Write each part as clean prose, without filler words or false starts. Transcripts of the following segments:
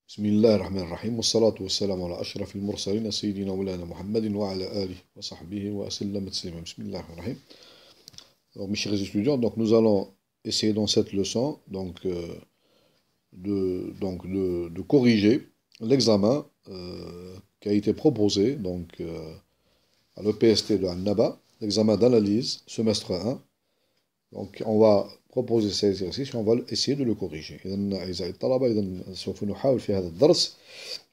بسم الله الرحمن الرحيم والصلاة والسلام على أشرف المرسلين سيدنا مولانا محمد وعلى آله وصحبه وسلم تسليما. بسم الله الرحمن الرحيم. Alors, mes chers étudiants, donc nous allons essayer dans cette leçon de corriger l'examen qui a été proposé à l'EPST de Annaba, l'examen d'analyse semestre 1. Donc on va proposer cet exercice et on va essayer de le corriger. إذن أعزائي الطلبة، إذن سوف نحاول في هذا الدرس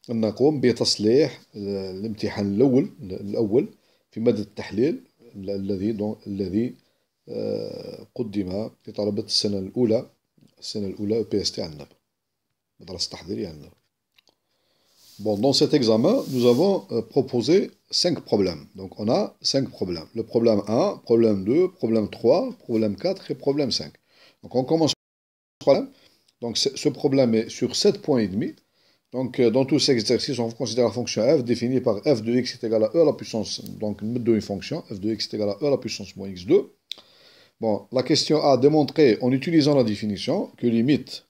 أن نقوم بتصليح الامتحان الأول في مادة التحليل الذي قدم لطلبة السنة الأولى EPST عنب، مدرسة تحضيرية عنب. Bon, dans cet examen, nous avons proposé 5 problèmes. Donc, on a 5 problèmes. Le problème 1, problème 2, problème 3, problème 4 et problème 5. Donc, on commence par le problème. Donc, ce problème est sur 7 points et demi. Donc, dans tous ces exercices, on considère la fonction f définie par f de x est égal à e à la puissance. Donc, nous mettons une fonction, f de x est égal à e à la puissance moins x2. Bon, la question A, démontrer en utilisant la définition que limite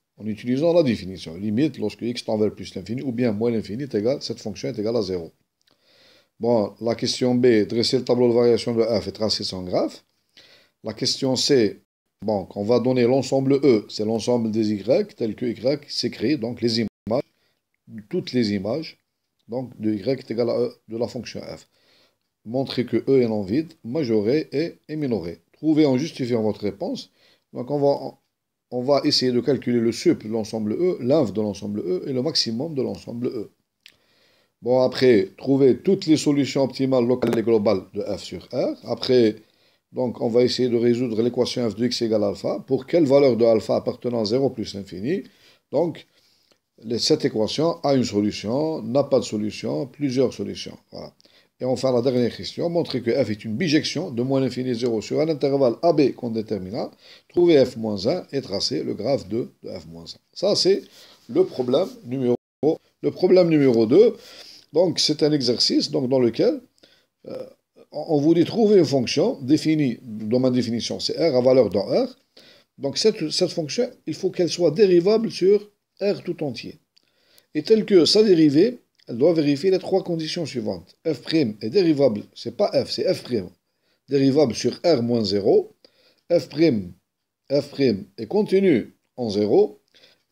lorsque x tend vers plus l'infini ou bien moins l'infini, cette fonction est égale à 0. Bon, la question B, dresser le tableau de variation de f et tracer son graphe. La question C, bon, on va donner l'ensemble E, c'est l'ensemble des y, tel que y s'écrit, donc les images, toutes les images, donc de y est égal à E de la fonction f. Montrer que E est non vide, majoré et minoré. Trouvez en justifiant votre réponse. Donc on va essayer de calculer le sup de l'ensemble E, l'inf de l'ensemble E et le maximum de l'ensemble E. Bon, après, trouver toutes les solutions optimales locales et globales de f sur R. Après, donc, on va essayer de résoudre l'équation f de x égale alpha. Pour quelle valeur de alpha appartenant à 0 plus l'infini? Donc, cette équation a une solution, n'a pas de solution, plusieurs solutions. Voilà. Et enfin, la dernière question, montrer que f est une bijection de moins l'infini 0 sur un intervalle AB qu'on déterminera. Trouver f-1 et tracer le graphe de f-1. Ça, c'est le problème numéro 1. Le problème numéro 2, donc c'est un exercice dans lequel on vous dit trouver une fonction définie, dans ma définition, c'est r à valeur dans R. Donc cette fonction, il faut qu'elle soit dérivable sur R tout entier. Et telle que sa dérivée, elle doit vérifier les 3 conditions suivantes. F' est dérivable, c'est pas f, c'est f', dérivable sur R moins 0. F' est contenu en 0.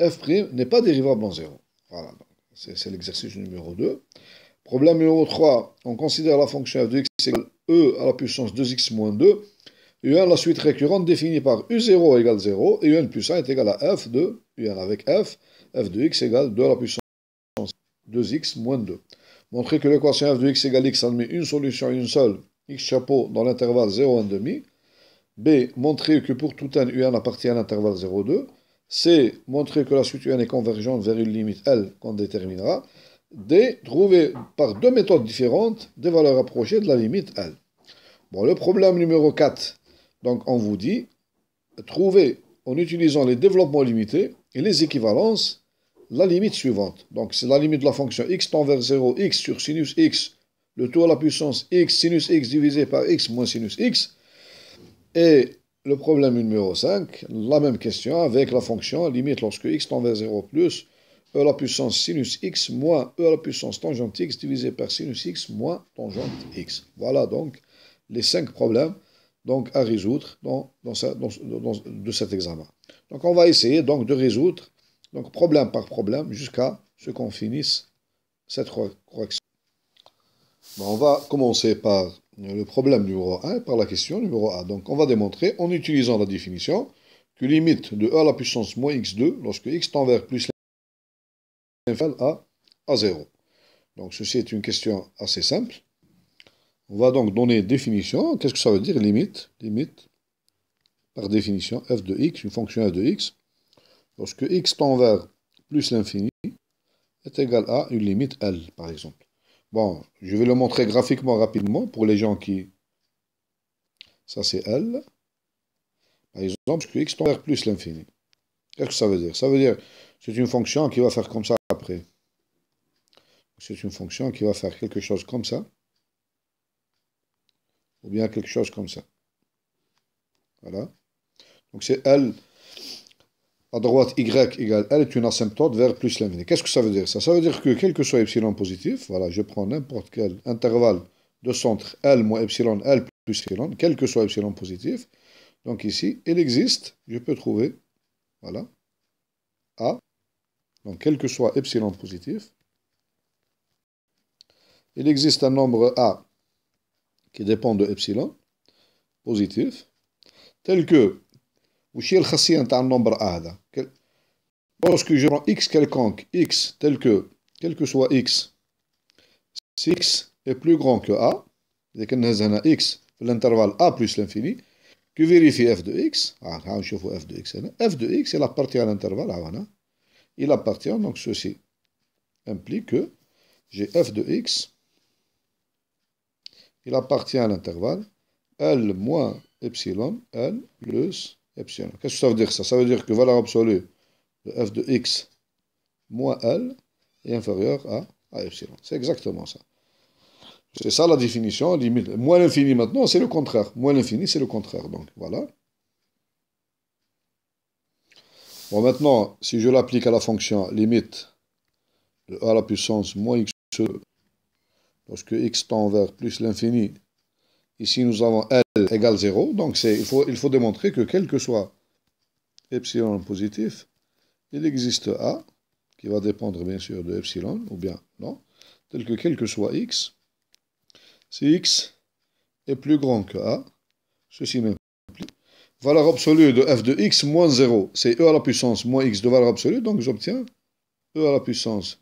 F' n'est pas dérivable en 0. Voilà, c'est l'exercice numéro 2. Problème numéro 3, on considère la fonction f de x égale e à la puissance 2x moins 2. U1, la suite récurrente définie par U0 égale 0, et UN plus 1 est égal à f de UN avec f de x égale 2 à la puissance 2x moins 2. Montrer que l'équation f de x égale x admet une solution une seule, x chapeau dans l'intervalle 0, 1,5. B, montrer que pour tout n, UN appartient à l'intervalle 0, 2. C, montrer que la suite UN est convergente vers une limite L qu'on déterminera. D, trouver par 2 méthodes différentes des valeurs approchées de la limite L. Bon, le problème numéro 4, donc on vous dit, trouver en utilisant les développements limités et les équivalences, la limite suivante. Donc c'est la limite de la fonction x tend vers 0, x sur sinus x, le tout à la puissance x, sinus x divisé par x moins sinus x. Et le problème numéro 5, la même question avec la fonction limite lorsque x tend vers 0 plus e à la puissance sinus x moins e à la puissance tangente x divisé par sinus x moins tangente x. Voilà donc les 5 problèmes donc, à résoudre de cet examen. Donc on va essayer donc de résoudre donc, problème par problème jusqu'à ce qu'on finisse cette correction. Bon, on va commencer par le problème numéro 1, par la question numéro A. Donc on va démontrer en utilisant la définition que limite de e à la puissance moins x2 lorsque x tend vers plus l'infini à 0. Donc ceci est une question assez simple. On va donc donner définition. Qu'est-ce que ça veut dire limite? Limite, par définition, f de x, une fonction f de x, lorsque x tend vers plus l'infini, est égal à une limite L, par exemple. Bon, je vais le montrer graphiquement rapidement pour les gens qui... Ça, c'est L. Par exemple, lorsque x tend vers plus l'infini. Qu'est-ce que ça veut dire? Ça veut dire c'est une fonction qui va faire comme ça après. C'est une fonction qui va faire quelque chose comme ça. Ou bien quelque chose comme ça. Voilà. Donc c'est L à droite y égale L est une asymptote vers plus l'infini. Qu'est-ce que ça veut dire ça? Ça veut dire que quel que soit epsilon positif, voilà, je prends n'importe quel intervalle de centre L moins epsilon, L plus epsilon, quel que soit epsilon positif, donc ici, il existe, je peux trouver, voilà, A, donc quel que soit epsilon positif, il existe un nombre A qui dépend de epsilon positif, tel que, وش هي الخاصية نتاع النمبر A هذا؟ lorsque je prends x quelconque, x tel que, quel que soit x, si x est plus grand que A, إذا كان نهز هنا x في l'intervalle A plus l'infini, que vérifie f de x, نشوفوا f de x هنا, f de x, il appartient à l'intervalle, هنا, il appartient, donc ceci implique que j'ai f de x, il appartient à l'intervalle L moins epsilon, L plus epsilon. Qu'est-ce que ça veut dire ça? Ça veut dire que valeur absolue de f de x moins L est inférieure à epsilon. C'est exactement ça. C'est ça la définition. Limite. Moins l'infini maintenant, c'est le contraire. Moins l'infini, c'est le contraire. Donc voilà. Bon, maintenant, si je l'applique à la fonction limite de a à la puissance moins x, lorsque x tend vers plus l'infini, ici nous avons L égale 0. Donc il faut démontrer que quel que soit epsilon positif, il existe A, qui va dépendre bien sûr de epsilon, ou bien non, tel que quel que soit x, si x est plus grand que A, ceci m'implique. Valeur absolue de f de x moins 0, c'est e à la puissance moins x de valeur absolue, donc j'obtiens e à la puissance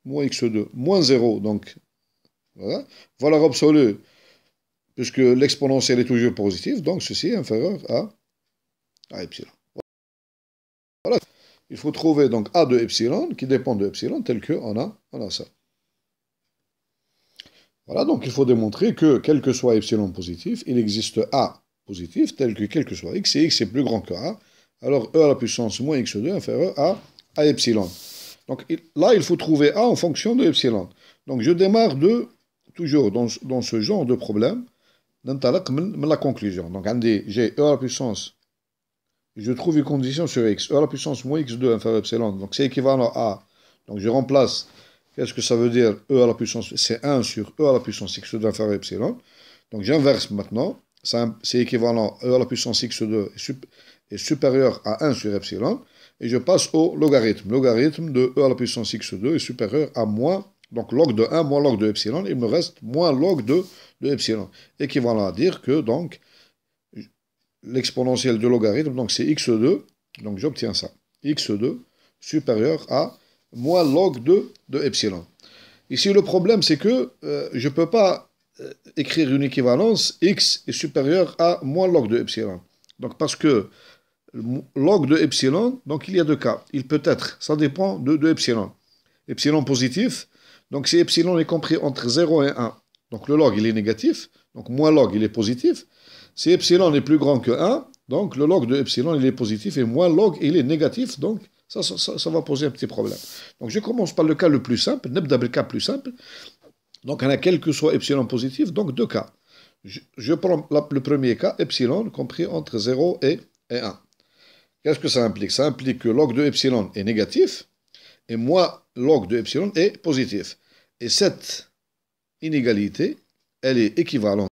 moins x2 moins 0, donc voilà. Valeur absolue, puisque l'exponentielle est toujours positive, donc ceci est inférieur à epsilon. Voilà. Il faut trouver donc A de epsilon, qui dépend de epsilon, tel qu'on a ça. Voilà, donc il faut démontrer que, quel que soit epsilon positif, il existe A positif, tel que quel que soit x, et x est plus grand que A, alors e à la puissance moins x2 inférieur à epsilon. Donc là, il faut trouver A en fonction de epsilon. Donc je démarre toujours dans ce genre de problème, la conclusion. Donc j'ai e à la puissance, je trouve une condition sur x, e à la puissance moins x2 inférieur à epsilon, donc c'est équivalent à A. Donc je remplace. Qu'est-ce que ça veut dire e à la puissance? C'est 1 sur e à la puissance x2 inférieur à epsilon. Donc j'inverse maintenant. C'est équivalent e à la puissance x2 est supérieur à 1 sur epsilon. Et je passe au logarithme. Logarithme de e à la puissance x2 est supérieur à moins, donc log de 1 moins log de epsilon. Il me reste moins log de epsilon. Équivalent à dire que donc l'exponentielle de logarithme, donc c'est x2. Donc j'obtiens ça. x2 supérieur à moins log de epsilon. Ici, le problème, c'est que je ne peux pas écrire une équivalence x est supérieur à moins log de epsilon. Donc, parce que log de epsilon, donc il y a deux cas. Il peut être, ça dépend de epsilon. Epsilon positif, donc si epsilon est compris entre 0 et 1, donc le log, il est négatif, donc moins log, il est positif. Si epsilon est plus grand que 1, donc le log de epsilon, il est positif, et moins log, il est négatif, donc ça va poser un petit problème. Donc je commence par le cas le plus simple, le cas plus simple. Donc on a quel que soit epsilon positif, donc deux cas. Je prends le premier cas, epsilon compris entre 0 et 1. Qu'est-ce que ça implique? Ça implique que log de epsilon est négatif et moins log de epsilon est positif. Et cette inégalité, elle est équivalente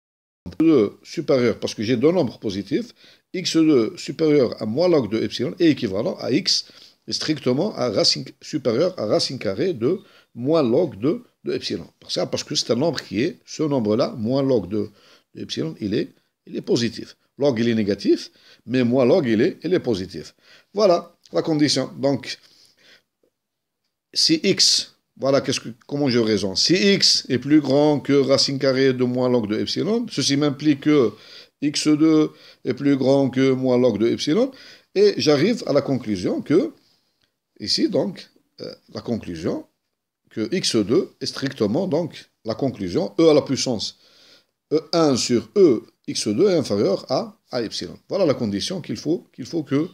à x2 supérieur, parce que j'ai deux nombres positifs, x2 supérieur à moins log de epsilon est équivalent à x est strictement à racine supérieure à racine carrée de moins log de epsilon. Parce que c'est un nombre qui est, ce nombre-là, moins log de epsilon, il est positif. Log, il est négatif, mais moins log, il est positif. Voilà la condition. Donc, si x, voilà comment je raisonne. Si x est plus grand que racine carrée de moins log de epsilon, ceci m'implique que x2 est plus grand que moins log de epsilon, et j'arrive à la conclusion que ici, donc, la conclusion que x2 est strictement, donc, la conclusion, e à la puissance e1 sur e x2 est inférieur à epsilon. Voilà la condition qu'il faut que...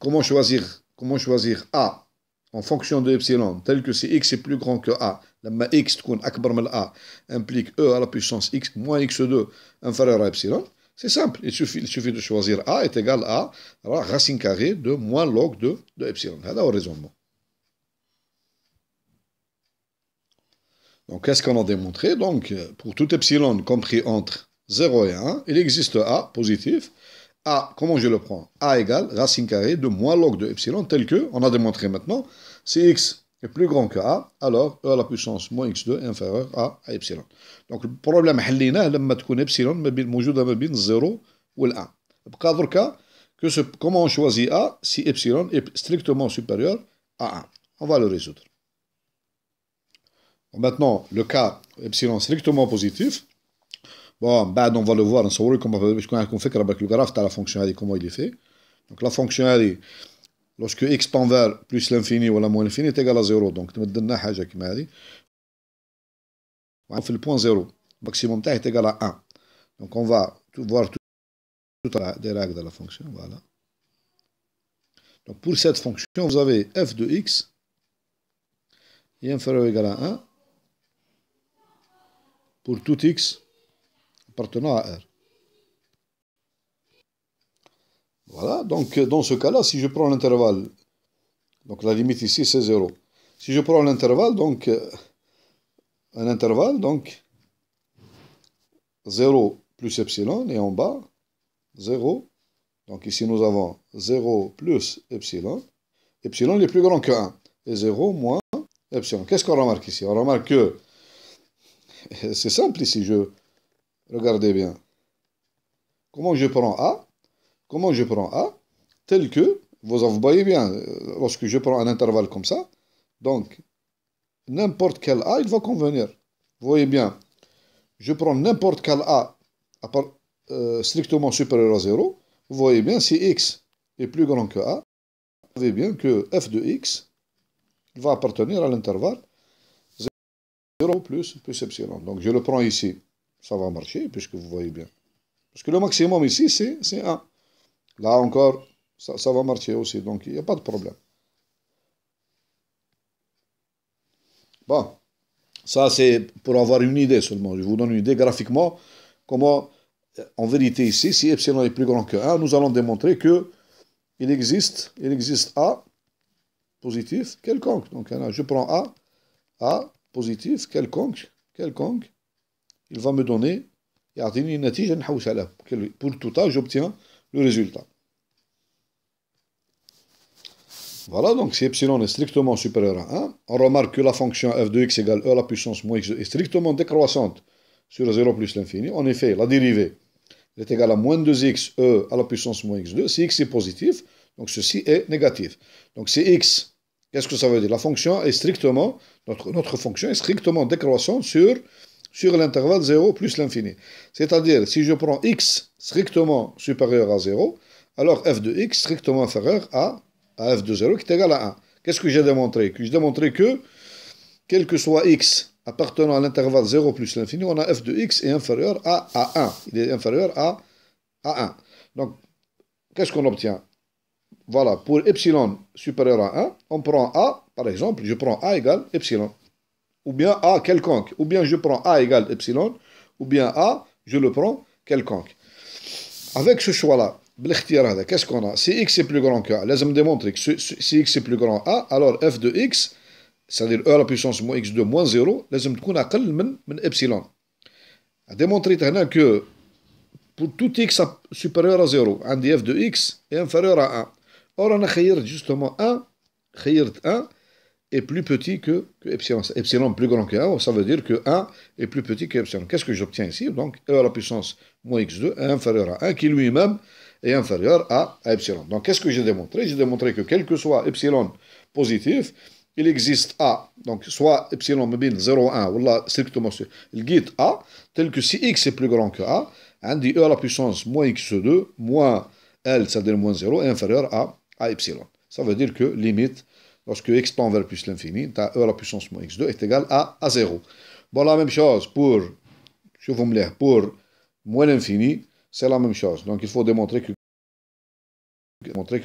comment choisir A en fonction de epsilon, tel que si x est plus grand que A, لما x تكون أكبر من A, implique e à la puissance x moins x2 inférieur à epsilon. C'est simple, il suffit de choisir A est égal à racine carrée de moins log de epsilon. Voilà le raisonnement. Donc, qu'est-ce qu'on a démontré? Donc, pour tout epsilon compris entre 0 et 1, il existe A positif. A, comment je le prends? A égale racine carrée de moins log de epsilon, tel que, on a démontré maintenant, si x est plus grand que A, alors E à la puissance moins x2 est inférieur à epsilon. Donc, le problème, حليناه لما تكون epsilon موجودة ما بين 0 ou 1. بقى دركا comment on choisit A si epsilon est strictement supérieur à 1. On va le résoudre. Maintenant, le cas epsilon strictement positif, bon, بعد on va le voir, نصور لكم باش يكون عندكم فكرة بالك الجراف تاع la fonction هذه comment il est fait. Donc la fonction هذه lorsque x tend vers plus l'infini ou la moins l'infini est égal à 0, donc تمد لنا حاجة كيما هذه. في le point 0, maximum تاعي est égal à 1. Donc on va voir toutes les règles de la fonction, voilà. Donc pour cette fonction, vous avez f de x est inférieur ou égal à 1 pour tout x appartenant à R. Voilà, donc dans ce cas-là, si je prends l'intervalle, donc la limite ici c'est 0. Si je prends l'intervalle, donc un intervalle, donc 0 plus epsilon, et en bas, 0. Donc ici nous avons 0 plus epsilon. Epsilon est plus grand que 1. Et 0 moins epsilon. Qu'est-ce qu'on remarque ici? On remarque que c'est simple ici, regardez bien. Comment je prends A? Comment je prends A? Tel que, vous voyez bien, lorsque je prends un intervalle comme ça, donc n'importe quel A, il va convenir. Vous voyez bien, je prends n'importe quel A strictement supérieur à 0. Vous voyez bien, si x est plus grand que A, vous voyez bien que f de x va appartenir à l'intervalle 0 plus epsilon. Donc je le prends ici, ça va marcher, puisque vous voyez bien. Parce que le maximum ici, c'est 1. Là encore, ça va marcher aussi, donc il n'y a pas de problème. Bon, ça c'est pour avoir une idée seulement. Je vous donne une idée graphiquement comment, en vérité ici, si epsilon est plus grand que 1, nous allons démontrer que il existe A positif quelconque. Donc je prends A positif quelconque, il va me donner, pour tout A, j'obtiens le résultat. Voilà, donc si epsilon est strictement supérieur à 1, on remarque que la fonction f de x égale e à la puissance moins x2 est strictement décroissante sur 0 plus l'infini. En effet, la dérivée est égale à moins 2x e à la puissance moins x2. Si x est positif, donc ceci est négatif. Donc si x, qu'est-ce que ça veut dire? La fonction est strictement, notre fonction est strictement décroissante sur l'intervalle 0 plus l'infini. C'est-à-dire, si je prends x strictement supérieur à 0, alors f de x strictement inférieur à f de 0 qui est égal à 1. Qu'est-ce que j'ai démontré? J'ai démontré que, quel que soit x appartenant à l'intervalle 0 plus l'infini, on a f de x est inférieur à 1. Il est inférieur à 1. Donc, qu'est-ce qu'on obtient? Voilà, pour epsilon supérieur à 1, on prend A, par exemple, je prends A égale epsilon. Ou bien A quelconque. Ou bien je prends A égale epsilon. Ou bien A, je le prends quelconque. Avec ce choix-là, qu'est-ce qu'on a? Si x est plus grand que A, là, je me démontrer que si x est plus grand que A, alors f de x, c'est-à-dire e à la puissance moins x2 moins 0, لازم تكون أقل من epsilon. A démontré que pour tout x supérieur à 0, عندي f de x est inférieur à 1. Or, on a خيرت justement 1 est plus petit que epsilon. Epsilon plus grand que 1, ça veut dire que 1 est plus petit que epsilon. Qu'est-ce que j'obtiens ici? Donc, e à la puissance moins x2 est inférieur à 1, qui lui-même est inférieur à epsilon. Donc, qu'est-ce que j'ai démontré? J'ai démontré que quel que soit epsilon positif, il existe A. Donc, soit epsilon mobile 0,1, ou là, strictement, il guide A, tel que si x est plus grand que A, on dit e à la puissance moins x2, moins L, c'est-à-dire moins 0, est inférieur à epsilon. Ça veut dire que limite, lorsque x tend vers plus l'infini, e à la puissance moins x2 est égal à 0. Bon, la même chose pour moins l'infini, c'est la même chose. Donc il faut démontrer que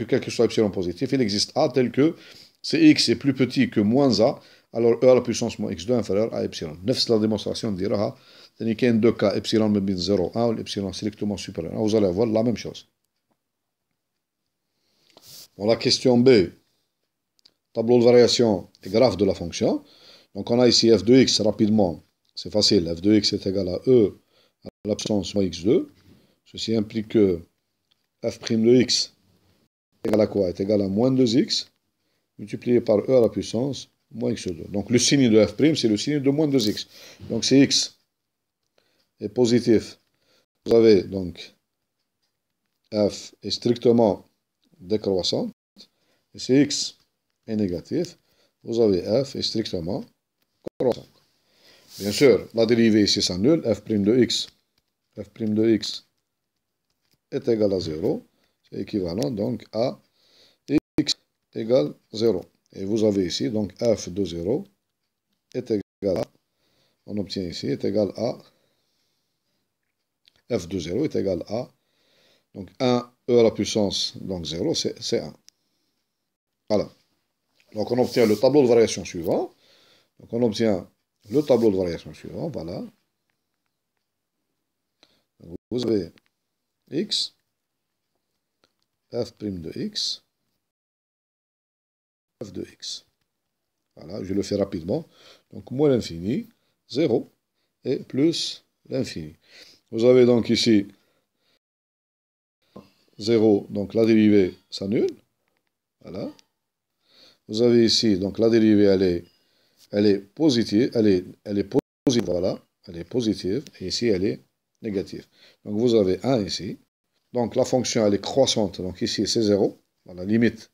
quel que soit epsilon positif, il existe A tel que si x est plus petit que moins A, alors E à la puissance moins x2 inférieur à epsilon. نفس la démonstration dira, il y a deux cas, epsilon me 0, 1, ou epsilon strictement supérieur. Vous allez avoir la même chose. Bon, la question B, tableau de variation et graphe de la fonction. Donc on a ici f de x rapidement, c'est facile, f de x est égal à E à la puissance moins x2. Ceci implique que f' de x est égal à quoi? Est égal à moins 2x multiplié par E à la puissance moins x2. Donc le signe de f', c'est le signe de moins 2x. Donc si x est positif, vous avez donc f est strictement décroissante. Et si x est négatif, vous avez f est strictement croissante. Bien sûr, la dérivée ici s'annule, f' de x est égal à 0. C'est équivalent donc à x égale 0. Et vous avez ici donc f de 0 est égal à, on obtient ici, est égal à, f de 0 est égal à, donc 1 e à la puissance, donc 0, c'est 1. Voilà. Donc on obtient le tableau de variation suivant. Donc on obtient le tableau de variation suivant, voilà. Donc, vous avez x, f' de x, f de x. Voilà, je le fais rapidement. Donc moins l'infini, 0, et plus l'infini. Vous avez donc ici 0, donc la dérivée s'annule. Voilà. Vous avez ici, donc la dérivée, elle est positive, elle est positive, voilà, elle est positive, et ici elle est négative. Donc vous avez 1 ici. Donc la fonction elle est croissante, donc ici c'est 0. Voilà, limite.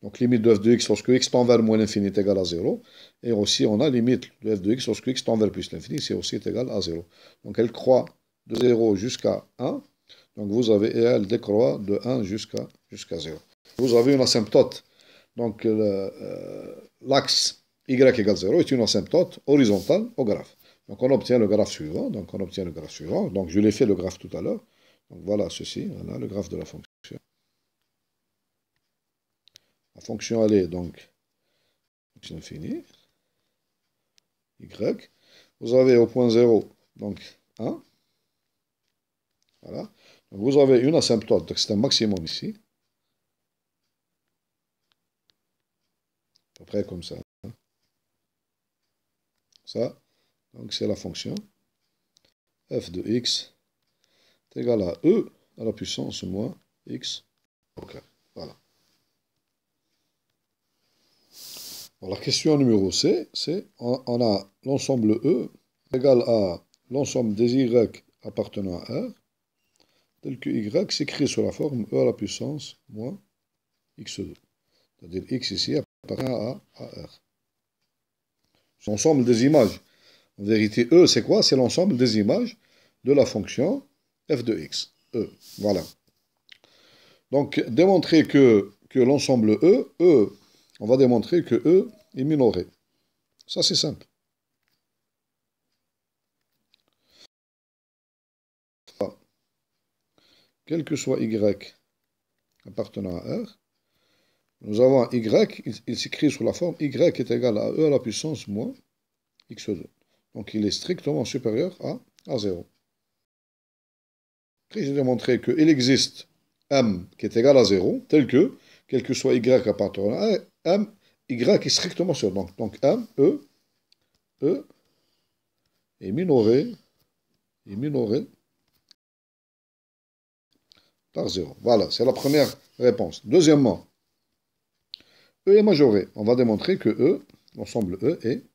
Donc limite de f de x lorsque x tend vers moins l'infini est égal à 0. Et aussi on a limite de f de x lorsque x tend vers plus l'infini, c'est aussi égal à 0. Donc elle croît de 0 jusqu'à 1. Donc vous avez, et elle décroît de 1 jusqu'à 0. Vous avez une asymptote. Donc l'axe y égale 0 est une asymptote horizontale au graphe. Donc on obtient le graphe suivant. Donc je l'ai fait le graphe tout à l'heure. Donc voilà ceci, voilà le graphe de la fonction. La fonction elle est donc infinie. Y. Vous avez au point 0, donc 1. Voilà. Donc vous avez une asymptote, donc c'est un maximum ici. À peu près comme ça. Ça, donc c'est la fonction f de x est égal à e à la puissance moins x au carré. Voilà. Bon, la question numéro C, c'est on a l'ensemble E égal à l'ensemble des y appartenant à R, tel que y s'écrit sous la forme e à la puissance moins x2. C'est-à-dire x ici appartient à R. C'est l'ensemble des images. En vérité, E, c'est quoi? C'est l'ensemble des images de la fonction f de x. E. Voilà. Donc, démontrer que l'ensemble E, on va démontrer que E est minoré. Ça, c'est simple. Quel que soit y appartenant à R, nous avons y, il s'écrit sous la forme y est égal à E à la puissance moins x2. Donc, il est strictement supérieur à 0. Après, j'ai démontré qu'il existe m qui est égal à 0, tel que, quel que soit y appartenant à m, y est strictement supérieur. Donc m, E est minoré par 0. Voilà, c'est la première réponse. Deuxièmement, E est majoré. On va démontrer que E, l'ensemble E est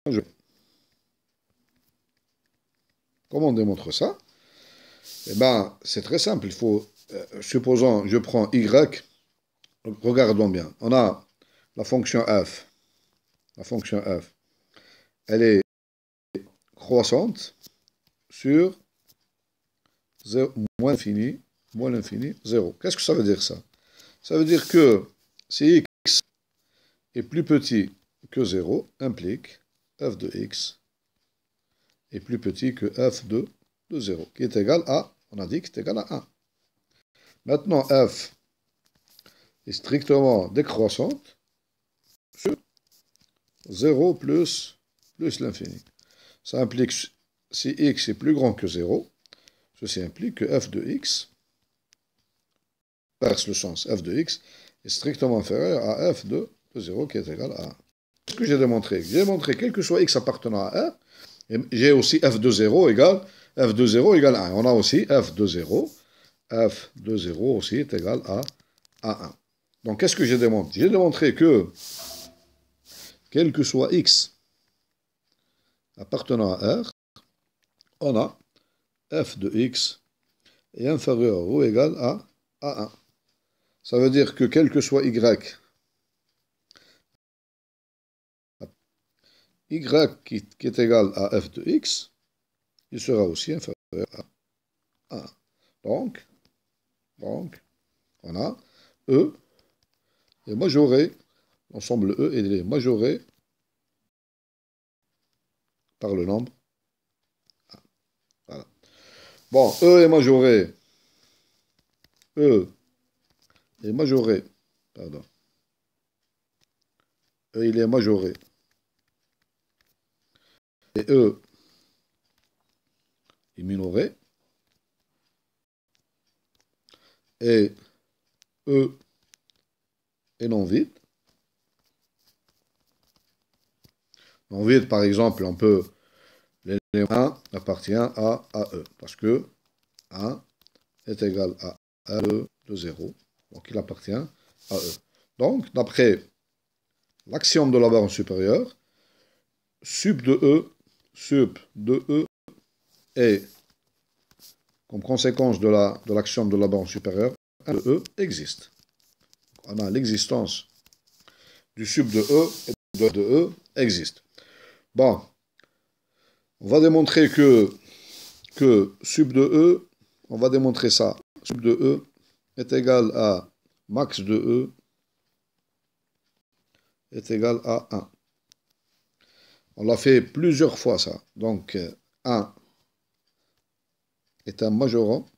majoré. Comment on démontre ça? Eh bien, c'est très simple. Il faut, supposons, je prends Y, regardons bien. On a la fonction f. La fonction f, elle est croissante sur 0, moins l'infini, 0. Qu'est-ce que ça veut dire ça? Ça veut dire que si x est plus petit que 0, implique f de x est plus petit que f de 0, qui est égal à, on a dit que c'est égal à 1. Maintenant, f est strictement décroissante sur 0 plus l'infini. Ça implique, si x est plus grand que 0, ceci implique que f de x, inverse le sens, f de x est strictement inférieur à f de 0 qui est égal à 1. Ce que j'ai démontré, quel que soit x appartenant à R, j'ai aussi f de 0 égale 1. On a aussi f de 0 aussi est égal à 1. Donc, qu'est-ce que j'ai démontré? J'ai démontré que, quel que soit x appartenant à R, on a f de x est inférieur ou égal à 1. Ça veut dire que quel que soit y qui est égal à f de x, il sera aussi inférieur à 1. Donc, on a E est majoré, l'ensemble E est majoré par le nombre 1. Voilà. Bon, E est majoré, pardon, E il est majoré, et E est minoré, et E est non vide. Non vide, par exemple, on peut, l'élément 1 appartient à E, parce que 1 est égal à E de 0, donc il appartient à E. Donc, d'après l'axiome de la borne supérieure, sup de E est, comme conséquence de l'axiome de la borne supérieure, 1 de E existe. On a l'existence du sup de E et de E existe. Bon, on va démontrer que sup de E, on va démontrer ça. Sup de E est égal à max de E est égal à 1. On l'a fait plusieurs fois ça. Donc 1 est un majorant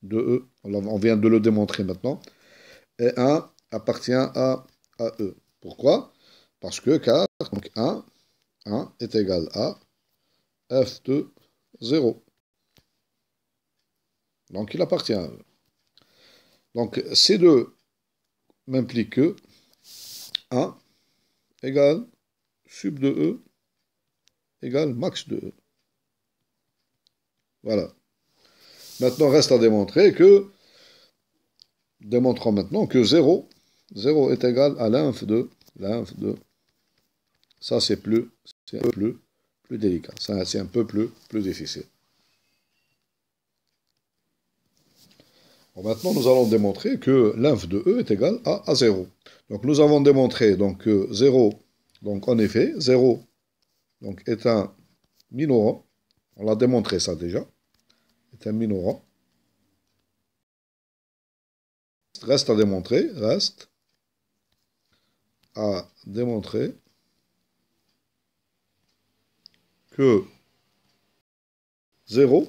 de E. On vient de le démontrer maintenant. Et 1 appartient à E. Pourquoi? Parce que car donc 1 est égal à f de 0. Donc il appartient à E. Donc C2 m'implique que 1 égale sup de E égale max de E. Voilà. Maintenant, reste à démontrer que, démontrons maintenant que 0 est égal à l'inf de, ça c'est un peu plus délicat, c'est un peu plus difficile. Bon, maintenant, nous allons démontrer que l'inf de E est égal à 0. Donc, nous avons démontré donc, que 0, donc en effet, 0 donc, est un minorant. On l'a démontré ça déjà. Est un minorant. Reste à démontrer que 0,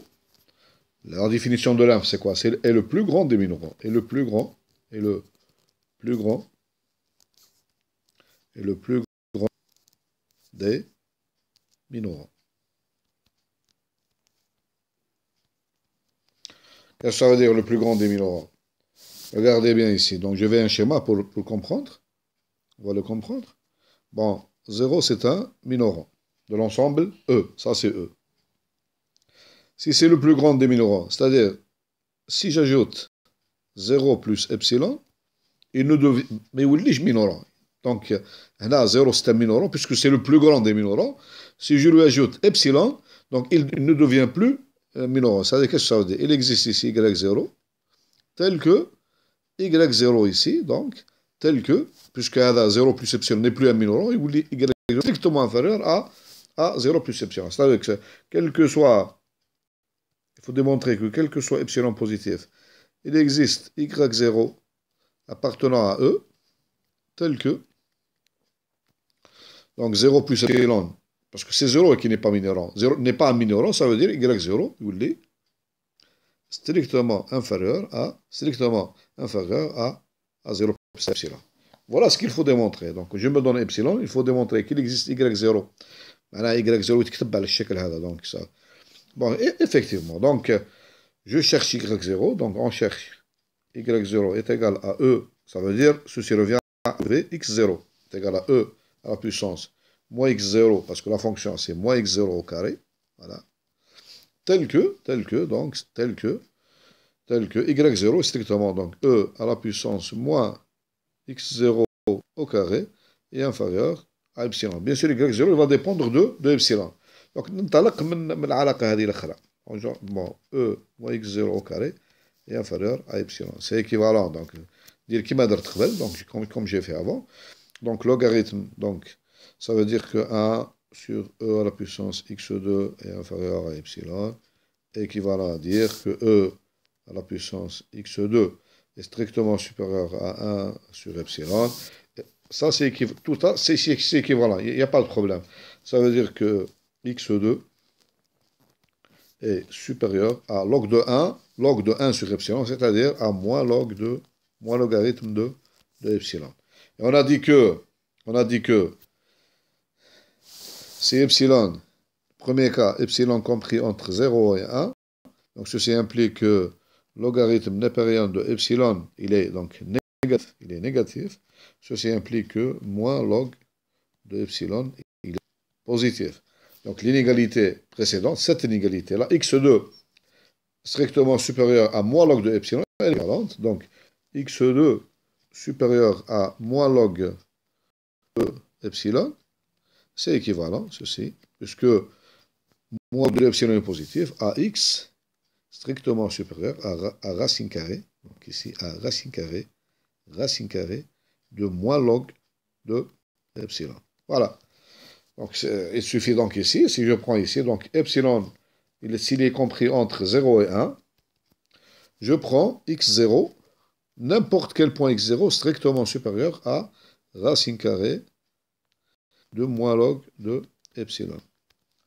la définition de l'inf, c'est quoi? C'est le plus grand des minorants. Et le plus grand des minorants. Qu'est-ce que ça veut dire le plus grand des minorants? Regardez bien ici. Donc, je vais un schéma pour comprendre. On va le comprendre. Bon, 0, c'est un minorant de l'ensemble E. Ça, c'est E. Si c'est le plus grand des minorants, c'est-à-dire, si j'ajoute 0 plus epsilon, il ne devient... Mais où est-ce minorant? Donc, là, 0, c'est un minorant, puisque c'est le plus grand des minorants. Si je lui ajoute epsilon, donc il ne devient plus minorant. C'est-à-dire, qu'est-ce que ça veut dire? Il existe ici y0, tel que y0 ici, donc, tel que, puisque 0 plus epsilon n'est plus un minorant, il est strictement inférieur à 0 plus epsilon. C'est-à-dire que, quel que soit, il faut démontrer que quel que soit epsilon positif, il existe y0 appartenant à E, tel que, donc 0 plus epsilon, parce que c'est 0 qui n'est pas minorant. 0 n'est pas un minorant, ça veut dire y0, à 0 plus epsilon. Voilà ce qu'il faut démontrer. Donc, je me donne epsilon, il faut démontrer qu'il existe y0. Voilà, y0 يتكتب على الشكل هذا. Donc, ça. Bon, effectivement. Donc, je cherche y0. Donc, on cherche y0 est égal à e. Ça veut dire, ceci revient à v, x0 est égal à e à la puissance moins x0, parce que la fonction c'est moins x0 au carré. Voilà. Tel que, y0 est strictement donc e à la puissance moins x0 au carré est inférieur à epsilon. Bien sûr, y0 il va dépendre de epsilon. Donc, ننطلق من العلاقة هذه الأخرى. Bon, e moins x0 au carré est inférieur à epsilon. C'est équivalent. Donc, dire qui m'a donc comme j'ai fait avant. Donc, logarithme, donc, ça veut dire que 1 sur e à la puissance x2 est inférieur à epsilon. Équivalent à dire que e à la puissance x2 est strictement supérieur à 1 sur epsilon. Ça, c'est tout ça, c'est équivalent. Il n'y a pas de problème. Ça veut dire que x2 est supérieur à log de 1 sur epsilon, c'est-à-dire à moins logarithme de epsilon. Et on a dit que si epsilon, premier cas, epsilon compris entre 0 et 1, donc ceci implique que logarithme népérien de epsilon, il est donc négatif, ceci implique que moins log de epsilon, il est positif. Donc l'inégalité précédente, cette inégalité-là, x2 strictement supérieur à moins log de epsilon, elle est équivalente. Donc x2 supérieur à moins log de epsilon, c'est équivalent, ceci, puisque moins de epsilon est positif, à x strictement supérieur à racine carrée, donc ici à racine carrée de moins log de epsilon. Voilà. Donc il suffit donc ici, si je prends ici, donc epsilon, s'il est compris entre 0 et 1, je prends x0, n'importe quel point x0 strictement supérieur à racine carrée de moins log de epsilon.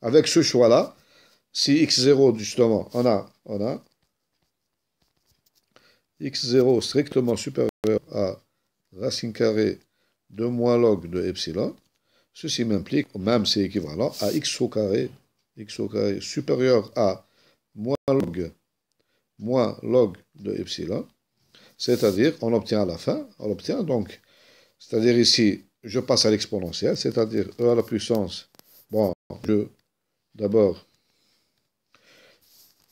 Avec ce choix-là, si x0, justement, on a x0 strictement supérieur à racine carrée de moins log de epsilon, ceci m'implique, même c'est équivalent, à x au carré supérieur à moins log de epsilon, c'est-à-dire, on obtient à la fin, donc, c'est-à-dire ici, je passe à l'exponentielle, c'est-à-dire e à la puissance, bon, d'abord,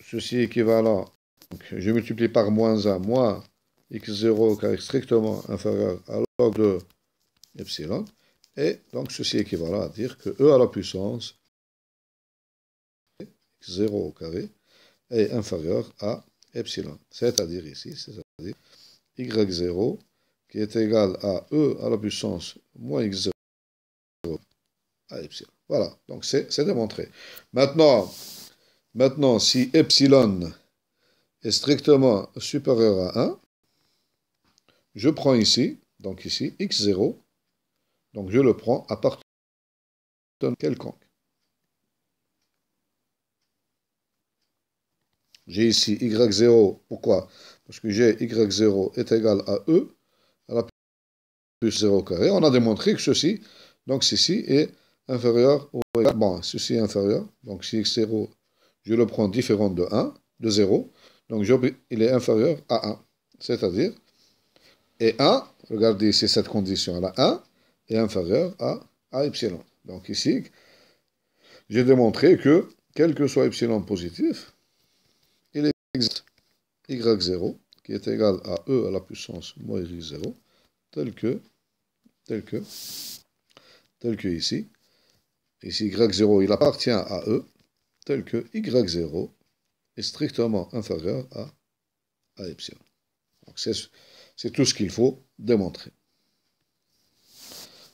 ceci est équivalent, donc je multiplie par moins 1, moins x0 carré strictement inférieur à log de epsilon, et donc ceci est équivalent à dire que e à la puissance x0 au carré est inférieur à epsilon, c'est-à-dire ici, c'est-à-dire y0 qui est égal à e à la puissance moins x0 à epsilon. Voilà, donc c'est démontré. Maintenant, si epsilon est strictement supérieur à 1, je prends ici, donc ici, x0, donc je le prends à partir d'un quelconque. J'ai ici y0, pourquoi? Parce que j'ai y0 est égal à e à la plus 0 carré. On a démontré que ceci, donc ceci est inférieur au égal, bon, ceci est inférieur, donc si x0, je le prends différent de 1, de 0, donc il est inférieur à 1, c'est-à-dire, et 1, regardez ici cette condition-là, 1 est inférieur à epsilon. Donc ici, j'ai démontré que, quel que soit epsilon positif, il existe y0 qui est égal à e à la puissance moins y0, tel que ici. Ici, y0, il appartient à e, tel que y0 est strictement inférieur à epsilon. Donc c'est tout ce qu'il faut démontrer.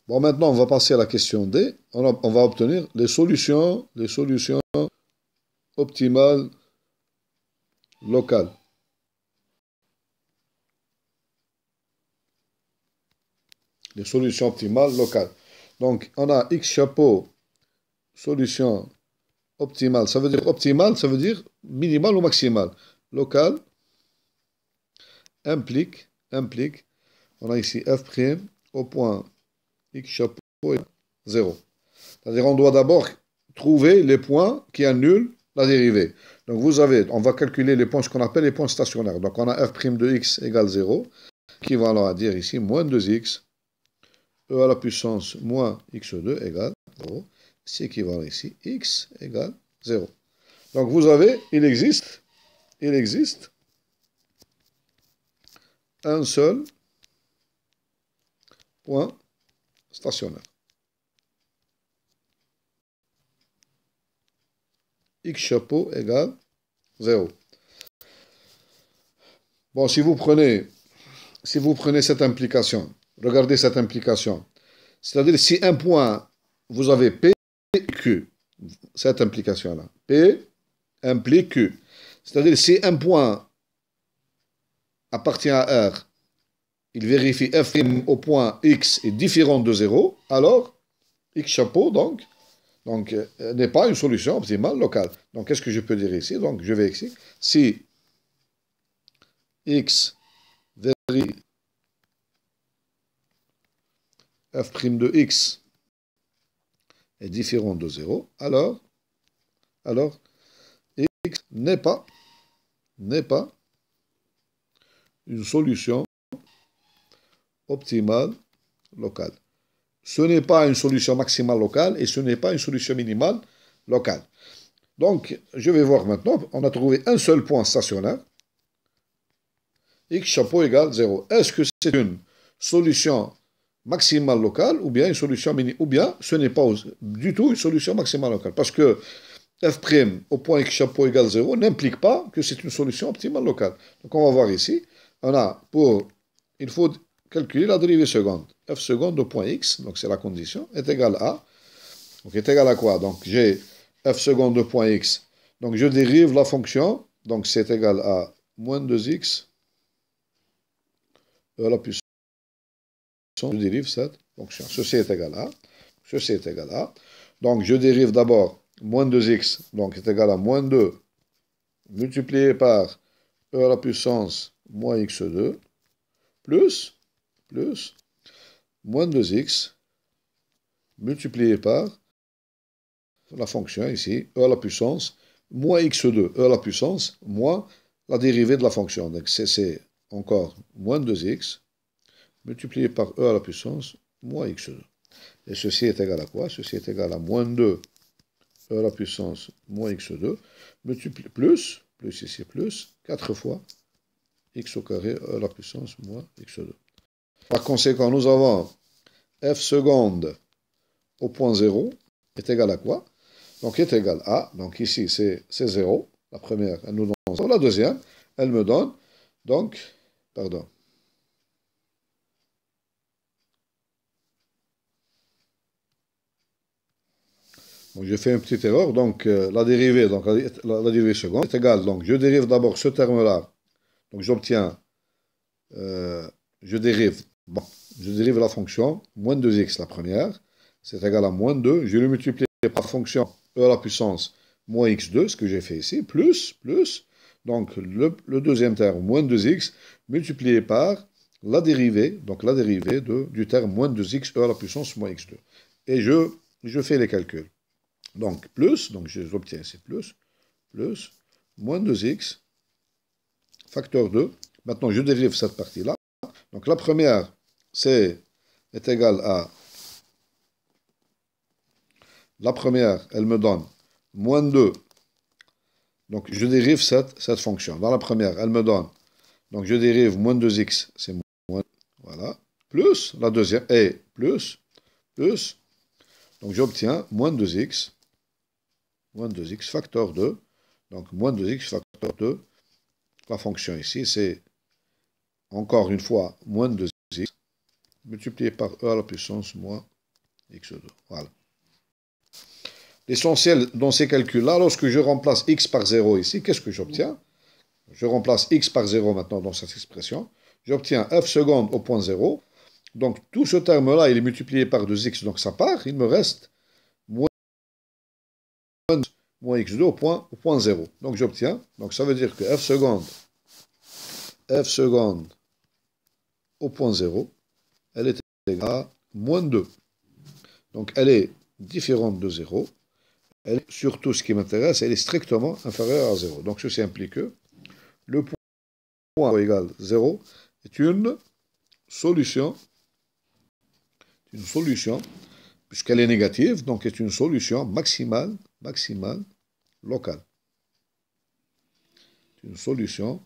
Bon, maintenant, on va passer à la question D. On va obtenir les solutions optimales locales. Les solutions optimales locales. Donc, on a X chapeau, solution optimale. Ça veut dire optimale, ça veut dire minimale ou maximale. local implique, on a ici f' au point x chapeau est 0. C'est-à-dire on doit d'abord trouver les points qui annulent la dérivée. Donc vous avez, on va calculer les points, ce qu'on appelle les points stationnaires. Donc on a f' de x égale 0, qui va alors dire ici moins 2x, e à la puissance moins x2 égale 0. C'est équivalent ici, x égale 0. Donc vous avez, il existe un seul point stationnaire. X chapeau égale 0. Bon, si vous prenez cette implication, regardez cette implication. C'est-à-dire si un point, vous avez P et Q, cette implication-là. P implique Q. C'est-à-dire si un point appartient à R, il vérifie f' au point x est différent de 0, alors x chapeau, donc n'est pas une solution optimale locale. Donc, qu'est-ce que je peux dire ici? Donc, je vais ici. Si x vérifie f' de x est différent de 0, alors x n'est pas une solution optimale locale. Ce n'est pas une solution maximale locale et ce n'est pas une solution minimale locale. Donc, je vais voir maintenant, on a trouvé un seul point stationnaire, x chapeau égale 0. Est-ce que c'est une solution maximale locale ou bien une solution minimale, ou bien ce n'est pas du tout une solution maximale locale? Parce que f' au point x chapeau égale 0 n'implique pas que c'est une solution optimale locale. Donc, on va voir ici, il faut calculer la dérivée seconde. F seconde au point x, donc c'est la condition, est égal à. Donc est égal à quoi? Donc j'ai f seconde au point x. Donc je dérive la fonction. Donc c'est égal à moins 2x à la puissance. Je dérive cette fonction. Ceci est égal à. Ceci est égal à. Donc je dérive d'abord moins 2x. Donc est égal à moins 2 multiplié par e à la puissance moins x2 plus moins 2x multiplié par la fonction ici, e à la puissance moins x2, e à la puissance moins la dérivée de la fonction. Donc c'est encore moins 2x multiplié par e à la puissance moins x2. Et ceci est égal à quoi? Ceci est égal à moins 2 e à la puissance moins x2 multiplié plus ici plus 4 fois x au carré e à la puissance moins x2. Par conséquent, nous avons f seconde au point 0 est égal à quoi? Donc, est égal à, donc ici, c'est 0. La première, elle nous donne 0. La deuxième, elle me donne, donc, pardon. Donc, j'ai fait une petite erreur. Donc, la dérivée seconde est égale. Donc, je dérive d'abord ce terme-là. Donc, j'obtiens, je dérive la fonction, moins 2x la première, c'est égal à moins 2, je le multiplie par fonction e à la puissance moins x2, ce que j'ai fait ici, plus, donc le deuxième terme, moins 2x, multiplié par la dérivée, donc la dérivée du terme moins 2x e à la puissance moins x2. Et je fais les calculs. Donc, plus, donc j'obtiens ici plus, moins 2x, facteur 2. Maintenant, je dérive cette partie-là. Donc, la première, est égale à... La première, elle me donne moins 2. Donc, je dérive cette fonction. Dans la première, elle me donne... Donc, je dérive moins 2x, c'est moins... Voilà. Plus, la deuxième, et plus. Donc, j'obtiens moins 2x, facteur 2. Donc, moins 2x facteur 2. La fonction ici, c'est encore une fois moins 2x multiplié par e à la puissance moins x2. Voilà. L'essentiel dans ces calculs-là, lorsque je remplace x par 0 ici, qu'est-ce que j'obtiens? Je remplace x par 0 maintenant dans cette expression. J'obtiens f seconde au point 0. Donc, tout ce terme-là, il est multiplié par 2x, donc ça part. Il me reste moins moins x2 au point 0. Donc j'obtiens, donc ça veut dire que f seconde au point 0, elle est égale à moins 2. Donc elle est différente de 0. Elle est, surtout ce qui m'intéresse, elle est strictement inférieure à 0. Donc ceci implique que le point égal 0 est une solution, puisqu'elle est négative, donc est une solution maximale locale. Une solution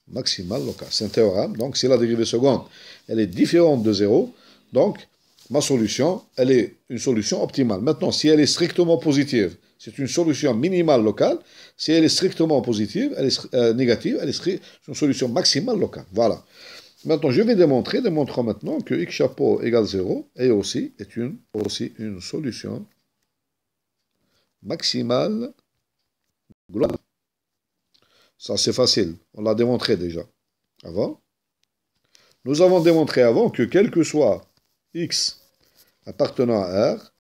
maximale locale. C'est un théorème. Donc, si la dérivée seconde, elle est différente de 0, donc, ma solution, elle est une solution optimale. Maintenant, si elle est strictement positive, c'est une solution minimale locale. Si elle est strictement positive, elle est négative, elle est une solution maximale locale. Voilà. Maintenant, je vais démontrons maintenant que x chapeau égale 0 est aussi une solution maximale globale. Ça, c'est facile. On l'a démontré déjà avant. Nous avons démontré avant que quel que soit x appartenant à R,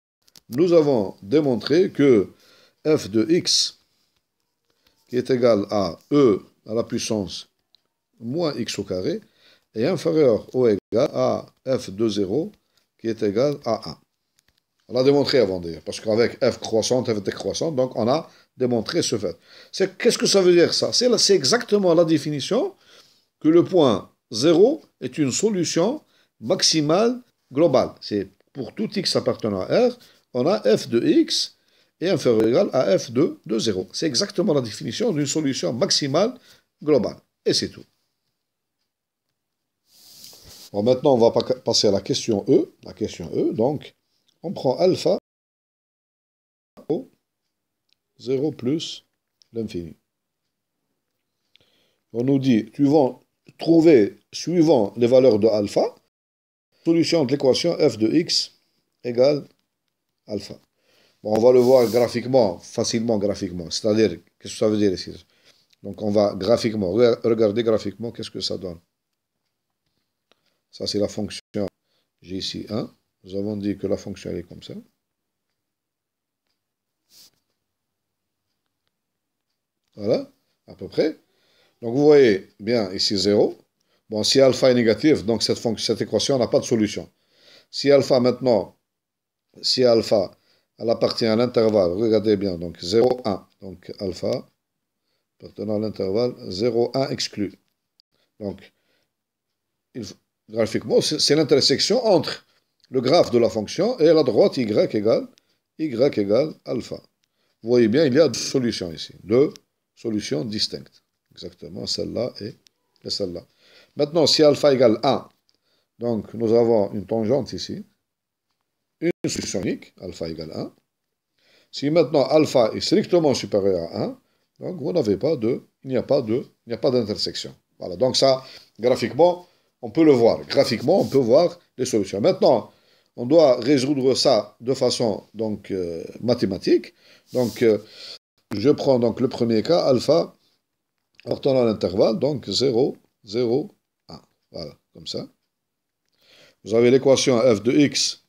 nous avons démontré que f de x qui est égal à e à la puissance moins x au carré est inférieur ou égal à f de 0 qui est égal à 1. On l'a démontré avant d'ailleurs, parce qu'avec f croissante, f décroissante, donc on a démontré ce fait. Qu'est-ce que ça veut dire ça? C'est exactement la définition que le point 0 est une solution maximale globale. C'est pour tout x appartenant à R, on a f de x est inférieur ou égal à f de 0. C'est exactement la définition d'une solution maximale globale. Et c'est tout. Bon, maintenant, on va passer à la question E. La question E, donc, on prend alpha au 0 plus l'infini. On nous dit, tu vas trouver, suivant les valeurs de alpha, solution de l'équation f de x égale alpha. Bon, on va le voir graphiquement, facilement graphiquement. C'est-à-dire, qu'est-ce que ça veut dire ici? Donc, on va graphiquement, regarder graphiquement, qu'est-ce que ça donne. Ça, c'est la fonction. J'ai ici 1. Nous avons dit que la fonction, elle est comme ça. Voilà, à peu près. Donc, vous voyez bien ici 0. Bon, si alpha est négatif, donc cette équation n'a pas de solution. Si alpha maintenant, si alpha, elle appartient à l'intervalle, regardez bien, donc 0, 1. Donc, alpha appartenant à l'intervalle 0, 1 exclu. Donc, graphiquement, c'est l'intersection entre le graphe de la fonction et la droite y égale alpha. Vous voyez bien, il y a deux solutions ici, deux solutions distinctes. Exactement, celle-là et celle-là. Maintenant, si alpha égale 1, donc nous avons une tangente ici, une solution unique, alpha égale 1. Si maintenant alpha est strictement supérieur à 1, donc vous n'avez pas de, il n'y a pas d'intersection. Voilà, donc ça, graphiquement, on peut le voir. Graphiquement, on peut voir les solutions. Maintenant, on doit résoudre ça de façon donc mathématique. Donc, je prends donc le premier cas, alpha appartenant à l'intervalle, donc 0, 0, 1. Voilà, comme ça. Vous avez l'équation f de x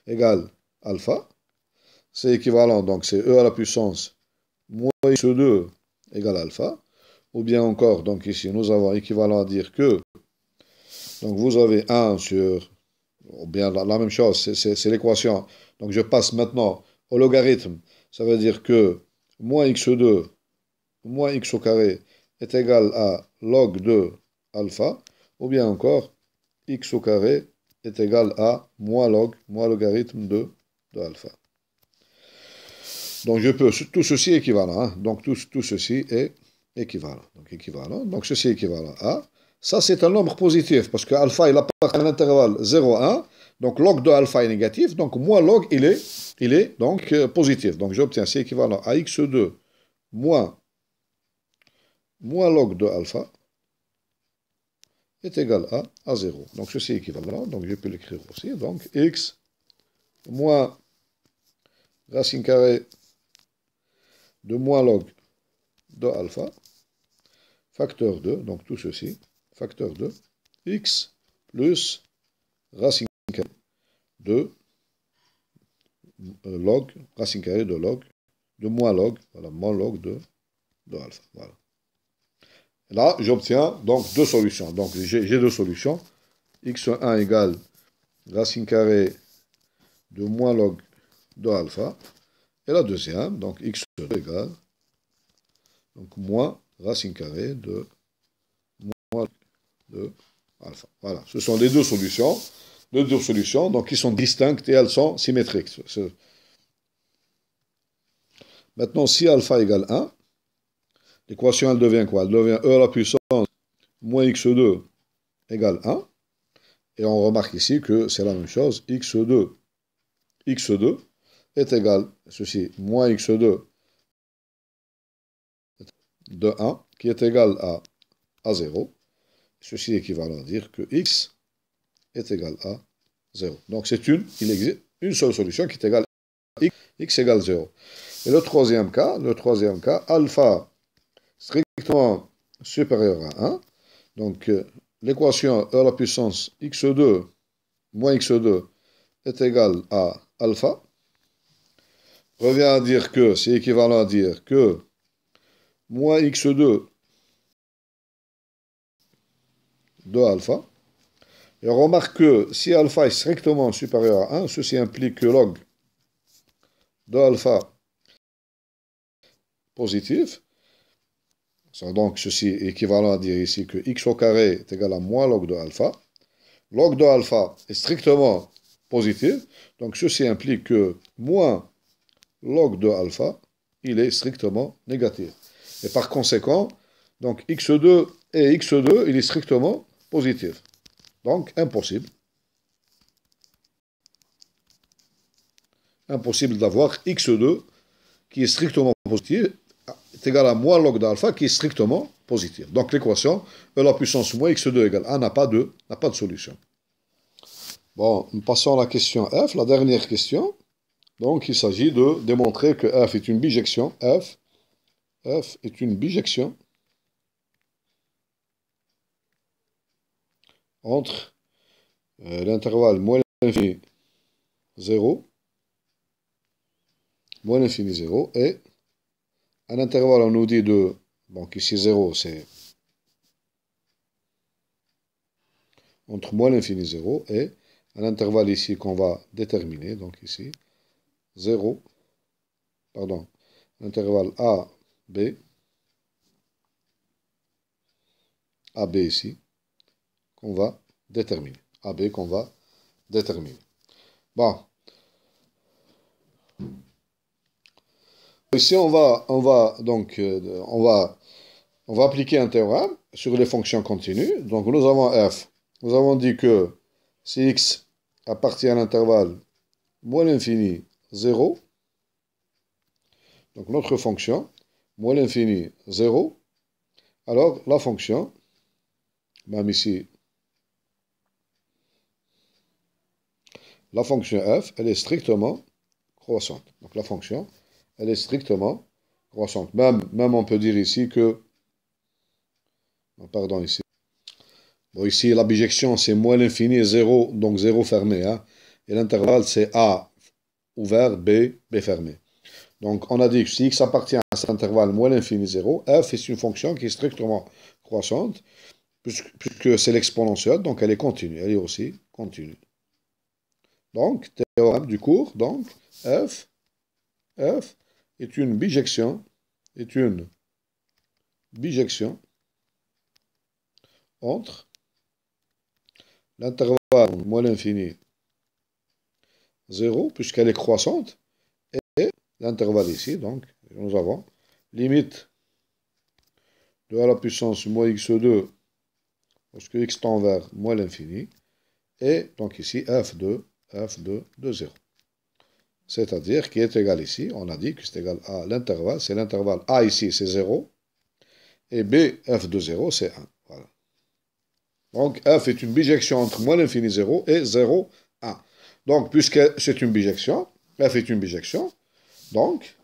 égale alpha. C'est équivalent, donc c'est e à la puissance moins x2 égale alpha. Ou bien encore, donc ici, nous avons équivalent à dire que, donc vous avez 1 sur, ou bien la même chose, c'est l'équation. Donc je passe maintenant au logarithme. Ça veut dire que moins x2 moins x au carré est égal à log de alpha. Ou bien encore, x au carré est égal à moins logarithme de alpha. Donc je peux, tout ceci est équivalent. Hein? Donc tout ceci est équivalent. Donc ceci est équivalent à. Ça c'est un nombre positif parce que alpha il appartient à l'intervalle 0, 1. Donc log de alpha est négatif. Donc moins log il est donc positif. Donc j'obtiens c'est équivalent à x2 moins log de alpha est égal à 0. Donc ceci est équivalent. Donc je peux l'écrire aussi. Donc x moins racine carrée de moins log de alpha, facteur 2, donc tout ceci, facteur 2, x plus racine carrée de log, racine carrée de log de moins log, voilà, moins log de alpha. Voilà. Et là, j'obtiens donc deux solutions. Donc, j'ai deux solutions. x1 égale racine carrée de moins log de alpha. Et la deuxième, donc x2 égale donc moins racine carrée de moins de alpha. Voilà, ce sont les deux solutions. Les deux solutions, donc qui sont distinctes et elles sont symétriques. Maintenant, si alpha égale 1, l'équation elle devient quoi? Elle devient e à la puissance moins x2 égale 1. Et on remarque ici que c'est la même chose. x2 est égal, ceci, moins x2 de 1, qui est égal à 0. Ceci est équivalent à dire que x est égal à 0. Donc il existe une seule solution qui est égale à x égale 0. Et le troisième cas, alpha strictement supérieur à 1. Donc l'équation e à la puissance x2 moins x2 est égal à alpha. Revient à dire que c'est équivalent à dire que moins x2 de alpha. Et on remarque que si alpha est strictement supérieur à 1, ceci implique que log de alpha positif. Donc ceci est équivalent à dire ici que x au carré est égal à moins log de alpha. Log de alpha est strictement positif. Donc ceci implique que moins log de alpha, il est strictement négatif. Et par conséquent, donc x2 et x2, il est strictement positif. Donc, impossible. Impossible d'avoir x2 qui est strictement positif est égal à moins log d'alpha qui est strictement positif. Donc, l'équation E la puissance moins x2 égale 1 n'a pas de solution. Bon, nous passons à la question F, la dernière question. Donc, il s'agit de démontrer que F est une bijection. F est une bijection entre l'intervalle moins l'infini 0, moins l'infini 0, et un intervalle, on nous dit de, donc ici 0, c'est entre moins l'infini 0, et un intervalle ici qu'on va déterminer, donc ici, 0, pardon, intervalle A, B ici, qu'on va déterminer. AB qu'on va déterminer. Bon. Ici, on va appliquer un théorème sur les fonctions continues. Donc, nous avons f. Nous avons dit que si x appartient à l'intervalle moins l'infini 0, donc notre fonction, moins l'infini 0, alors la fonction, même ici, la fonction f, elle est strictement croissante. Donc la fonction, elle est strictement croissante. Même on peut dire ici que, pardon, ici. Bon, ici, la bijection, c'est moins l'infini et 0, donc 0 fermé. Hein, et l'intervalle, c'est A ouvert, B fermé. Donc, on a dit que si x appartient à cet intervalle moins l'infini 0, f est une fonction qui est strictement croissante, puisque c'est l'exponentielle, donc elle est continue. Elle est aussi continue. Donc, théorème du cours, donc, f est une bijection, entre l'intervalle moins l'infini 0, puisqu'elle est croissante, et l'intervalle ici, donc, nous avons limite de a la puissance moins x2, lorsque x tend vers moins l'infini, et donc ici f de 0. C'est-à-dire qui est égal ici, on a dit que c'est égal à l'intervalle, c'est l'intervalle A ici, c'est 0, et B, f de 0, c'est 1. Voilà. Donc f est une bijection entre moins l'infini 0 et 0, 1. Donc, puisque c'est une bijection, f est une bijection, donc,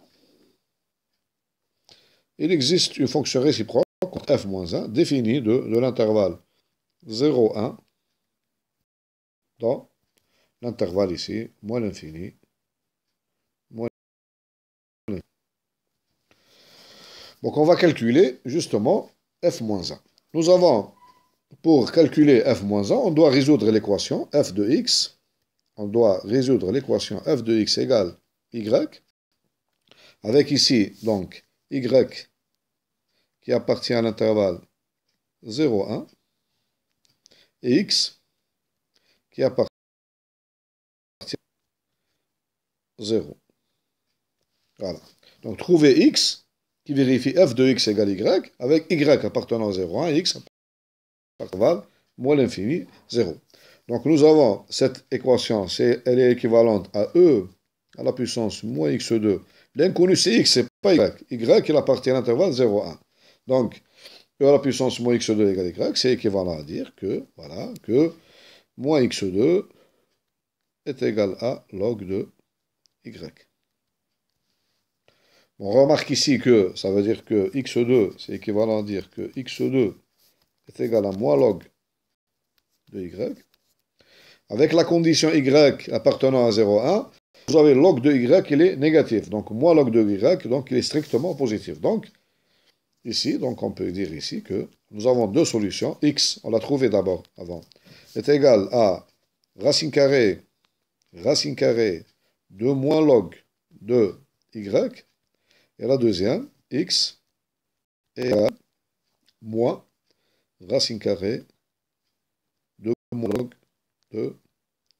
il existe une fonction réciproque, f moins 1, définie de l'intervalle 0, 1, dans l'intervalle ici, moins l'infini, moins l'infini. Donc on va calculer justement f-1. Nous avons, pour calculer f-1, on doit résoudre l'équation f de x. On doit résoudre l'équation f de x égale y, avec ici, donc, y qui appartient à l'intervalle 0, 1, et x qui appartient à 0. Voilà. Donc, trouver x qui vérifie f de x égale y, avec y appartenant à 0, 1, et x appartenant moins l'infini, 0. Donc, nous avons cette équation, elle est équivalente à e à la puissance moins x2. L'inconnu, c'est x, c'est pas y. Y, il appartient à l'intervalle 0, 1. Donc, e à la puissance moins x2 égale y, c'est équivalent à dire que, voilà, que moins x2 est égal à log de y. On remarque ici que ça veut dire que x2, c'est équivalent à dire que x2 est égal à moins log de y. Avec la condition y appartenant à 0, 1, vous avez log de y, il est négatif. Donc, moins log de y, donc il est strictement positif. Donc, ici, donc on peut dire ici que nous avons deux solutions. X, on l'a trouvé d'abord, avant, est égal à racine carrée de moins log de y. Et la deuxième, x est égal à moins racine carrée de moins log de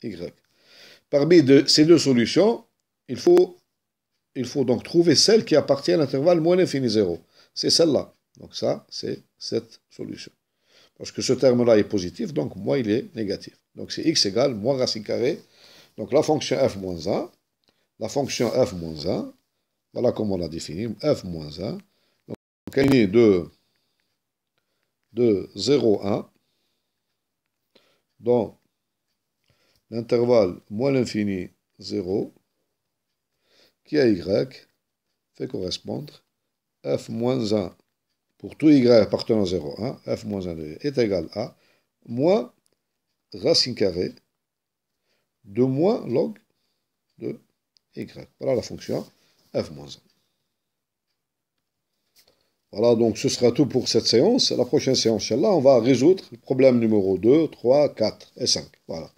y. Parmi ces deux solutions, il faut donc trouver celle qui appartient à l'intervalle moins l'infini 0. C'est celle-là. Donc ça, c'est cette solution. Parce que ce terme-là est positif, donc moins il est négatif. Donc c'est x égale moins racine carrée. Donc la fonction f moins 1, la fonction f moins 1, voilà comment on l'a défini, f moins 1. Donc elle est de 0, 1, dans l'intervalle moins l'infini 0, qui à y fait correspondre f moins 1 pour tout y appartenant à 0, 1, f moins 1 de y est égal à moins racine carrée de moins log de y. Voilà la fonction f moins 1. Voilà, donc ce sera tout pour cette séance. La prochaine séance, Inch'Allah, on va résoudre le problème numéro 2, 3, 4 et 5. Voilà.